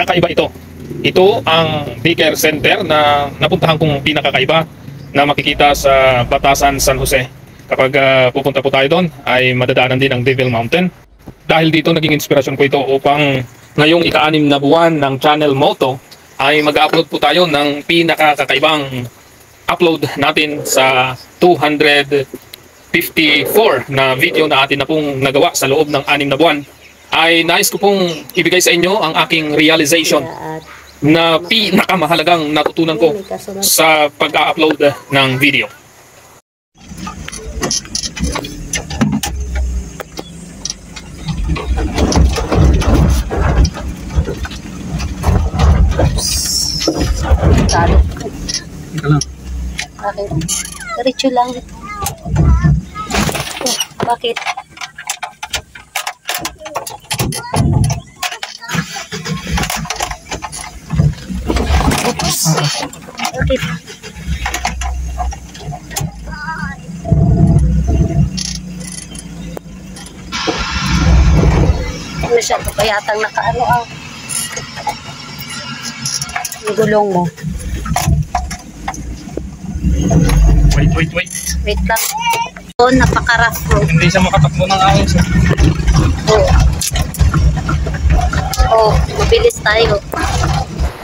kakaiba ito. Ito ang daycare center na napuntahan kong pinakakaiba na makikita sa Batasan, San Jose. Kapag pupunta po tayo doon ay madadaanan din ang Devil Mountain. Dahil dito naging inspirasyon ko ito upang ngayong ika-6 na buwan ng Channel Moto ay mag-upload po tayo ng pinakakakaibang upload natin sa 254 na video na atin na pong nagawa sa loob ng 6 na buwan. Ay nais ko pong ibigay sa inyo ang aking realization na pinakamahalagang natutunan ko sa pag-upload ng video. Bakit? Diretso lang. Oh, bakit? Oops. Bakit? Masyado pa yatang nakaano ang gulong mo. Wait. Wait lang. Oh, napaka-rough road. Hindi siya makatakbo ng ahon. Oh, mabilis tayo.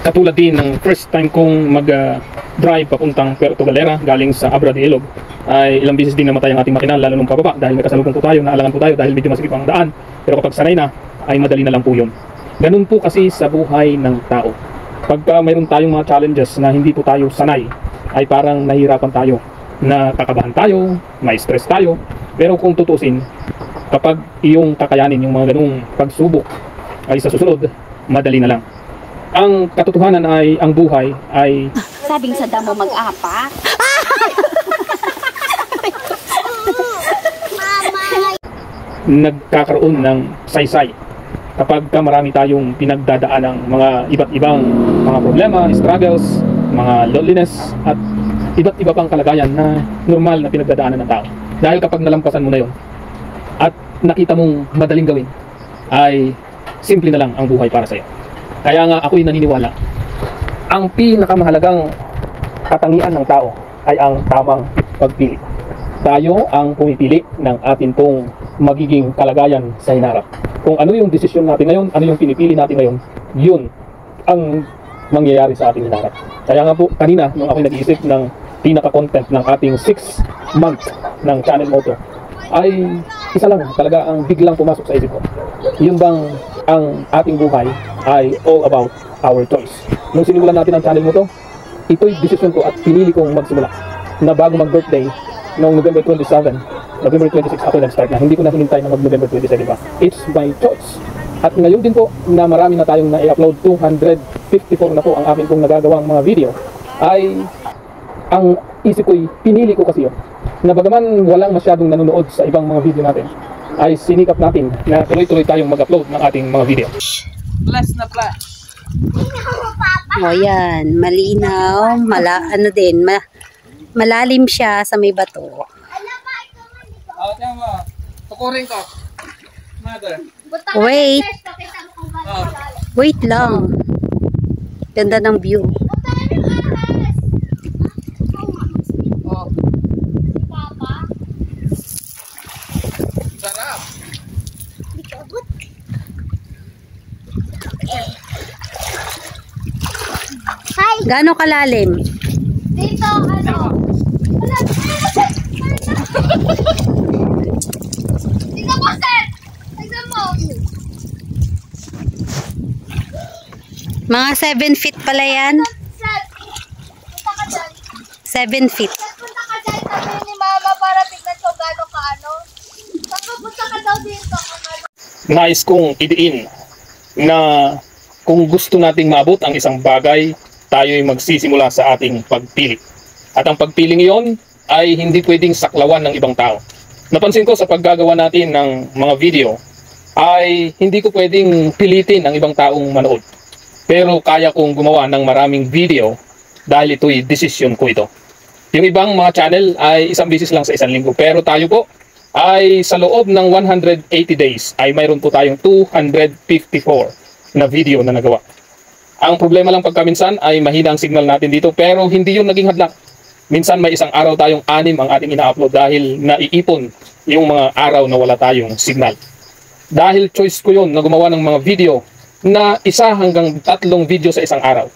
Katulad din ng first time kong mag-drive papuntang Puerto Galera galing sa Abra de Ilog, ay ilang beses din namatay ang ating makina lalo nung pababa dahil may kasalubong po tayo, naalangan po tayo dahil medyo masikip ang daan. Pero kapag sanay na, ay madali na lang po yun. Ganun po kasi sa buhay ng tao. Pagka mayroon tayong mga challenges na hindi po tayo sanay, ay parang nahihirapan tayo, nakakabahan tayo, may stress tayo. Pero kung tutusin, kapag iyong kakayanin yung mga ganung pagsubok ay sa susunod, madali na lang. Ang katotohanan ay ang buhay ay Sabing sa damo mag-apa. nagkakaroon ng saysay. Kapag marami tayong pinagdadaan ng mga iba't ibang mga problema, struggles, mga loneliness, at iba't iba pang kalagayan na normal na pinagdadaanan ng tao. Dahil kapag nalampasan mo na yun at nakita mong madaling gawin, ay simple na lang ang buhay para sa'yo. Kaya nga ako'y naniniwala, ang pinakamahalagang katangian ng tao ay ang tamang pagpili. Tayo ang pumipili ng atin pong magiging kalagayan sa hinarap. Kung ano yung desisyon natin ngayon, ano yung pinipili natin ngayon, yun ang mangyayari sa ating hinarap. Kaya nga po, kanina, nung ako'y nag-iisip ng pinaka-content ng ating 6th month ng Channel Moto, ay isa lang talaga ang biglang pumasok sa isip ko. Yun bang ang ating buhay ay all about our choice. Nung sinimulan natin ang Channel Moto, ito'y desisyon ko at pinili kong magsimula na bago mag-birthday noong November 27, November 26 ako nag-start na. Hindi ko na hinintay na mag-November 27 pa. It's my choice. At ngayon din po na marami na tayong na-upload, 254 na po ang aking pong nagagawang mga video, ay ang isip ko'y pinili ko kasi yun. Na bagaman walang masyadong nanonood sa ibang mga video natin, ay sinikap natin na tuloy-tuloy tayong mag-upload ng ating mga video. Plus na plus. O yan, malinaw, malalim siya sa may bato. Oh, tiyan mo. Tukurin ko. Mother. Wait. Wait lang. Ganda ng view. Oh. Sarap. Gaano kalalim? Dito, ano? Dito po, sir! Tignan mo! Mga 7 feet pala yan. Sir, punta ka dyan. 7 feet. Punta ka dyan, sabi ni mama para tignan ko gano'n ka ano. Punta ka daw dito. Nais kong idiin na kung gusto nating maabot ang isang bagay, tayo'y magsisimula sa ating pagpili. At ang pagpiling iyon ay hindi pwedeng saklawan ng ibang tao. Napansin ko sa paggagawa natin ng mga video, ay hindi ko pwedeng pilitin ang ibang taong manood. Pero kaya kong gumawa ng maraming video dahil ito'y desisyon ko ito. Yung ibang mga channel ay isang beses lang sa isang linggo. Pero tayo po ay sa loob ng 180 days ay mayroon po tayong 254 na video na nagawa. Ang problema lang pagkaminsan ay mahina ang signal natin dito, pero hindi yun naging hadlang. Minsan may isang araw tayong 6 ang ating ina-upload dahil naiipon yung mga araw na wala tayong signal. Dahil choice ko yun na gumawa ng mga video na 1 hanggang 3 video sa isang araw.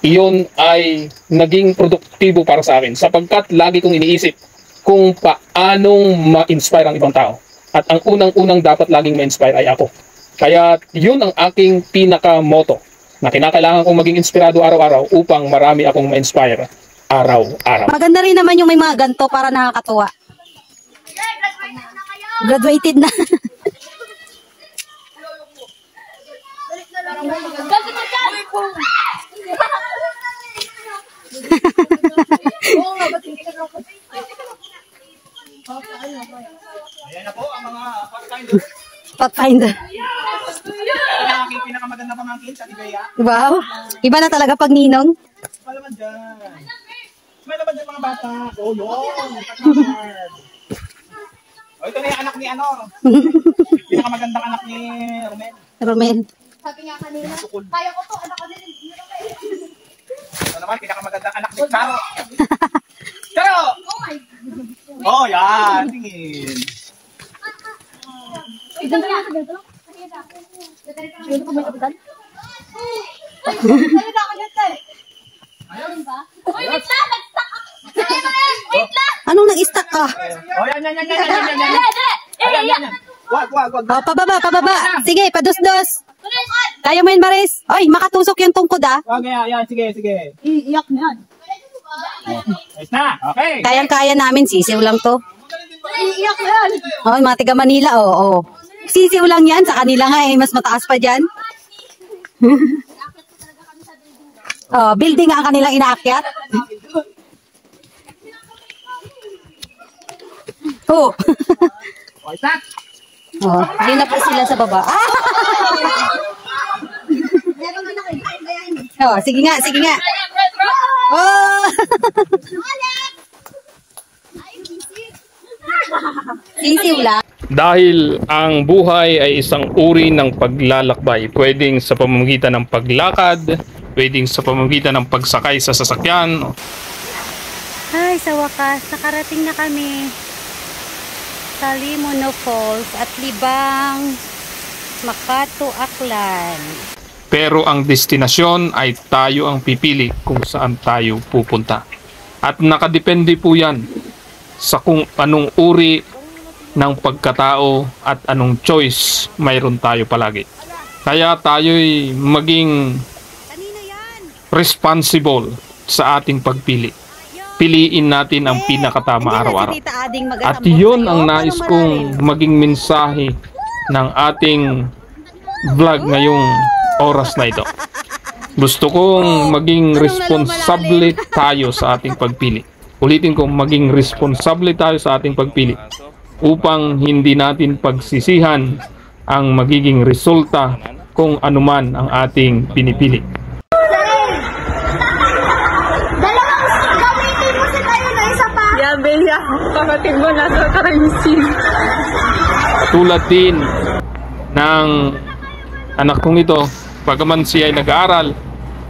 Iyon ay naging produktibo para sa akin sapagkat lagi kong iniisip kung paanong ma-inspire ang ibang tao. At ang unang-unang dapat laging ma-inspire ay ako. Kaya yun ang aking pinaka-motto na kinakailangan kong maging inspirado araw-araw upang marami akong ma-inspire araw-araw. Maganda rin naman yung may mga ganto para nakakatuwa. Graduated na. Ayan na po ang mga pathfinders. Pathfinder. Ang aking pinakamaganda pamangkin sa Tigaya. Wow. Iba na talaga pag ninong. Malaman dyan. May naman dyan mga bata. Oh, yun. Pathfinder. Oh, ito na yung anak ni ano. Pinakamagandang anak ni Romel. Romel. Sabi nga kanina, kaya ko to, anak ko din. Ito naman, pinakamagandang anak ni Charo. Charo! Oh my God. Oh, yan. Tingin. Ito na ako dito. Ito ko may kapitan. Ayun ako dito eh. Ayun ba? Uy, wait lang! Nag-stuck ako! Wait lang! Anong nag-stuck ka? Oh, yan. Wag. Oh, pababa. Sige, padusdos. Kaya mo yun, Maris. Oy, makatusok yung tungkod ah. Wag, yan. Sige. Iiyak na yan. Ayos na. Okay. Kayang-kaya namin, sisiw lang to. Iiyak na yan. Oh, mga tiga Manila, oo. Sisiw lang yan, sa kanila nga eh, mas mataas pa dyan. Oh, building nga ang kanilang inaakyat. Oh. Ayos na. Oh, hindi na po sila sa baba. Ah! Oh, sige nga. Oh! Sisiw lang. Dahil ang buhay ay isang uri ng paglalakbay, pwedeng sa pamamagitan ng paglakad, pwedeng sa pamamagitan ng pagsakay sa sasakyan. Ay, sa wakas, nakarating na kami sa Limono Falls at Libang, Makato, Aklan. Pero ang destinasyon ay tayo ang pipili kung saan tayo pupunta. At nakadepende po yan sa kung anong uri ng pagkatao at anong choice mayroon tayo palagi. Kaya tayo'y maging responsible sa ating pagpili. Piliin natin ang pinakatama araw-araw. At yun ang nais kong maging mensahe ng ating vlog ngayong oras na ito. Gusto kong maging responsable tayo sa ating pagpili. Ulitin ko, maging responsable tayo sa ating pagpili upang hindi natin pagsisihan ang magiging resulta kung anuman ang ating pinipili. Tulad din ng anak kong ito, pagaman siya ay nag-aaral,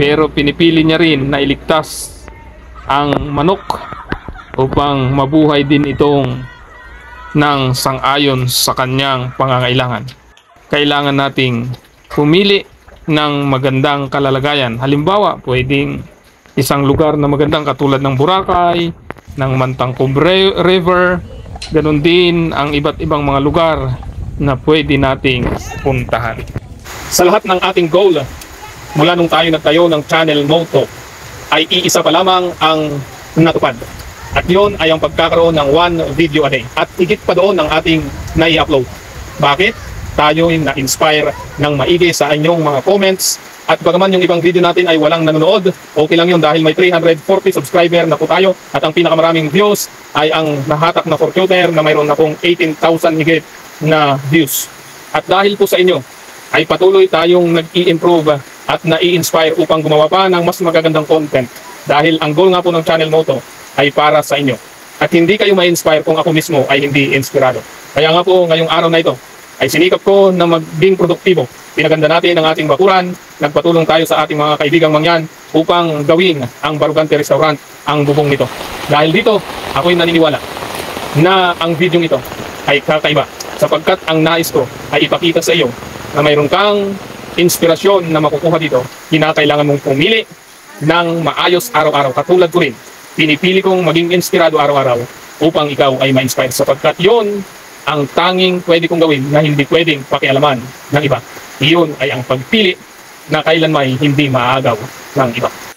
pero pinipili niya rin na iligtas ang manok upang mabuhay din itong ng sang-ayon sa kanyang pangangailangan. Kailangan nating pumili ng magandang kalalagayan. Halimbawa, pwedeng isang lugar na magandang katulad ng Boracay, ng Mantangkub River, ganun din ang iba't ibang mga lugar na pwede nating puntahan. Sa lahat ng ating goal, mula nung tayo nagtayo ng channel motto, ay iisa pa lamang ang natupad. At yun ay ang pagkakaroon ng 1 video a day. At higit pa doon ang ating nai-upload. Bakit? Tayo ay na-inspire ng maigi sa inyong mga comments. At bagaman yung ibang video natin ay walang nanonood, okay lang yun dahil may 340 subscriber na po tayo. At ang pinakamaraming views ay ang nahatak na computer na mayroon akong 18,000 higit na views. At dahil po sa inyo, ay patuloy tayong nag-i-improve at nai-inspire upang gumawa pa ng mas magagandang content. Dahil ang goal nga po ng channel motto ay para sa inyo. At hindi kayo ma-inspire kung ako mismo ay hindi inspirado. Kaya nga po ngayong araw na ito ay sinikap ko na maging produktibo. Pinaganda natin ang ating bakuran, nagpatulong tayo sa ating mga kaibigang mangyan upang gawin ang Barugante Restaurant ang bubong nito. Dahil dito, ako'y naniniwala na ang video ito ay kakaiba sapagkat ang nais ko ay ipakita sa iyo na mayroon kang inspirasyon na makukuha dito. Kinakailangan mong pumili ng maayos araw-araw. Katulad ko rin, pinipili kong maging inspirado araw-araw upang ikaw ay ma-inspire sapagkat yon ang tanging pwede kong gawin na hindi pwedeng pakialaman ng iba. Iyon ay ang pagpili na kailanman hindi maagaw ng iba.